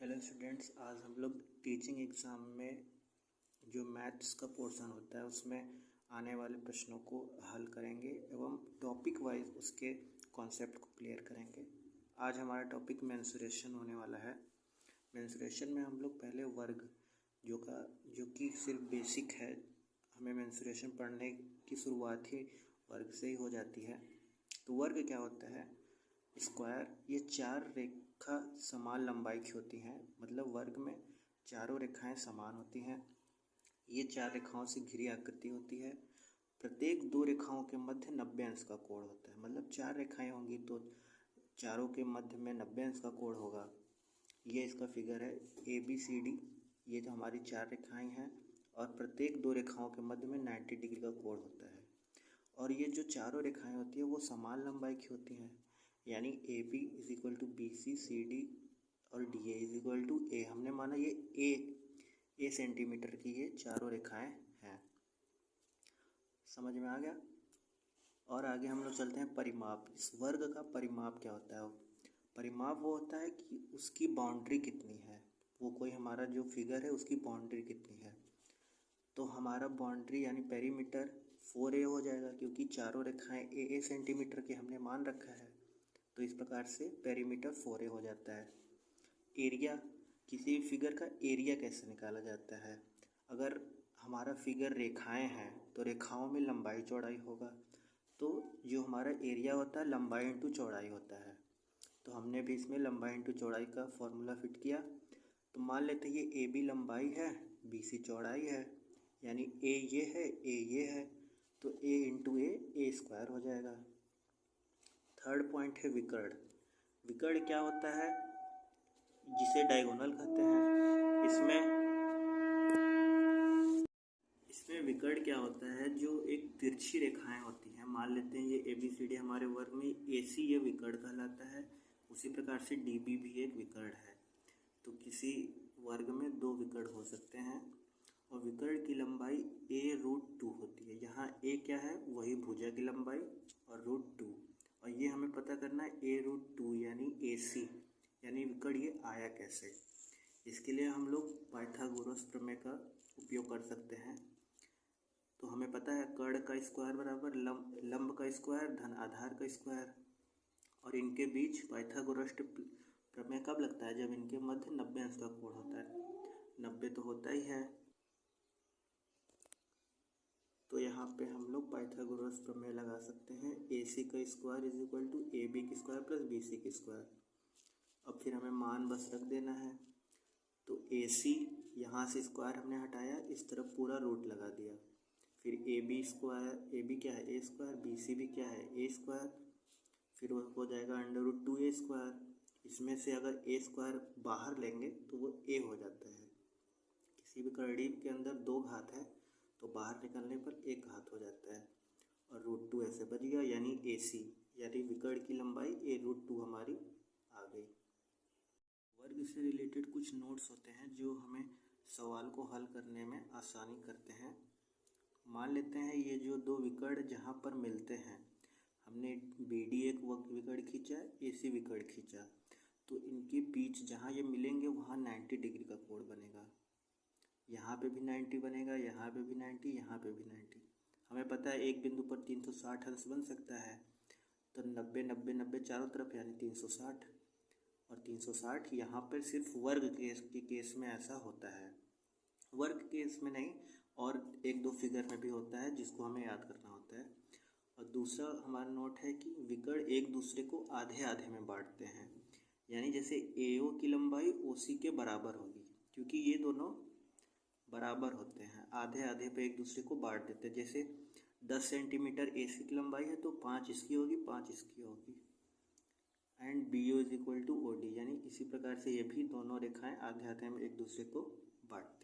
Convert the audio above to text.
Hello students, आज हम लोग टीचिंग एग्ज़ाम में जो मैथ्स का पोर्शन होता है उसमें आने वाले प्रश्नों को हल करेंगे एवं टॉपिक वाइज उसके कॉन्सेप्ट को क्लियर करेंगे। आज हमारा टॉपिक मेंसुरेशन होने वाला है। मेंसुरेशन में हम लोग पहले वर्ग जो कि सिर्फ बेसिक है, हमें मेंसुरेशन पढ़ने की शुरुआत ही वर्ग से ही हो जाती है। तो वर्ग क्या होता है? स्क्वायर, ये चार रेखा समान लंबाई की होती हैं, मतलब वर्ग में चारों रेखाएं समान होती हैं। ये चार रेखाओं से घिरी आकृति होती है। प्रत्येक दो रेखाओं के मध्य 90 अंश का कोण होता है, मतलब चार रेखाएं होंगी तो चारों के मध्य में 90 अंश का कोण होगा। ये इसका फिगर है ABCD। ये जो हमारी चार रेखाएं हैं और प्रत्येक दो रेखाओं के मध्य में 90 डिग्री का कोण होता है। और ये जो चारों रेखाएं होती है वो समान लंबाई की होती हैं, यानी AB is equal to BC, CD और DA is equal to A। हमने माना ये A सेंटीमीटर की ये चारों रेखाएं हैं। समझ में आ गया? और आगे हम लोग चलते हैं परिमाप। इस वर्ग का परिमाप क्या होता है? परिमाप वो होता है कि उसकी बाउंड्री कितनी है, वो कोई हमारा जो फिगर है उसकी बाउंड्री कितनी है। तो हमारा बाउंड्री यानी पेरीमीटर 4A हो जाएगा, क्योंकि चारों रेखाएं A सेंटीमीटर के हमने मान रखा है। तो इस प्रकार से पेरीमीटर 4A हो जाता है। एरिया, किसी भी फिगर का एरिया कैसे निकाला जाता है? अगर हमारा फिगर रेखाएं हैं तो रेखाओं में लंबाई चौड़ाई होगा, तो जो हमारा एरिया होता है लंबाई इंटू चौड़ाई होता है। तो हमने भी इसमें लंबाई इंटू चौड़ाई का फॉर्मूला फिट किया। तो मान लेते हैं ये AB लंबाई है, BC चौड़ाई है, यानी A ये है, A ये है, तो A इंटू A स्क्वायर हो जाएगा। थर्ड पॉइंट है विकर्ण। विकर्ण क्या होता है? जिसे डायगोनल कहते हैं। इसमें विकर्ण क्या होता है? जो एक तिरछी रेखाएं होती हैं, मान लेते हैं ये ABCD हमारे वर्ग में AC ये विकर्ण कहलाता है। उसी प्रकार से DB भी एक विकर्ण है। तो किसी वर्ग में दो विकर्ण हो सकते हैं और विकर्ण की लंबाई A√2 होती है। यहाँ A क्या है? वही भुजा की लंबाई और √2, और ये हमें पता करना है A√2 यानी AC, यानी विकर्ण ये आया कैसे। इसके लिए हम लोग पाइथागोरस प्रमेय का उपयोग कर सकते हैं। तो हमें पता है कर्ण का स्क्वायर बराबर लंब का स्क्वायर धन आधार का स्क्वायर, और इनके बीच पाइथागोरस प्रमेय कब लगता है? जब इनके मध्य 90 अंश का कोण होता है। 90 तो होता ही है, तो यहाँ पे हम लोग पाइथागोरस प्रमेय लगा सकते हैं। AC का square is equal to AB की स्क्वायर प्लस BC की स्क्वायर। अब फिर हमें मान बस रख देना है। तो AC यहाँ से स्क्वायर हमने हटाया, इस तरफ पूरा रूट लगा दिया। फिर AB स्क्वायर, AB क्या है? A स्क्वायर, BC भी क्या है? A स्क्वायर, फिर वो हो जाएगा √2A स्क्वायर। इसमें से अगर A स्क्वायर बाहर लेंगे तो वो A हो जाता है। किसी भी कर्णी के अंदर दो घात है तो बाहर निकलने पर एक घात हो जाता है, और √2 ऐसे बच गया, यानी AC यानी विकर्ण की लंबाई A√2 हमारी आ गई। वर्ग से रिलेटेड कुछ नोट्स होते हैं जो हमें सवाल को हल करने में आसानी करते हैं। मान लेते हैं ये जो दो विकर्ण जहाँ पर मिलते हैं, हमने BD एक विकर्ण खींचा, AC विकर्ण खींचा, तो इनके बीच जहाँ ये मिलेंगे वहाँ 90 डिग्री का कोण बनेगा। यहाँ पे भी 90 बनेगा, यहाँ पे भी 90, यहाँ पे भी 90। हमें पता है एक बिंदु पर 360 अंश बन सकता है, तो 90 90 90 चारों तरफ यानी 360, और 360 यहाँ पर सिर्फ वर्ग के केस में ऐसा होता है, वर्ग केस में नहीं, और एक दो फिगर में भी होता है जिसको हमें याद करना होता है। और दूसरा हमारा नोट है कि विकर्ण एक दूसरे को आधे आधे में बांटते हैं, यानी जैसे AO की लंबाई OC के बराबर होगी, क्योंकि ये दोनों बराबर होते हैं, आधे आधे पे एक दूसरे को बांट देते हैं। जैसे 10 सेंटीमीटर AC की लंबाई है तो 5 इसकी होगी, 5 इसकी होगी, and BO is equal to OD, यानी इसी प्रकार से ये भी दोनों रेखाएं आधे आधे में एक दूसरे को बांट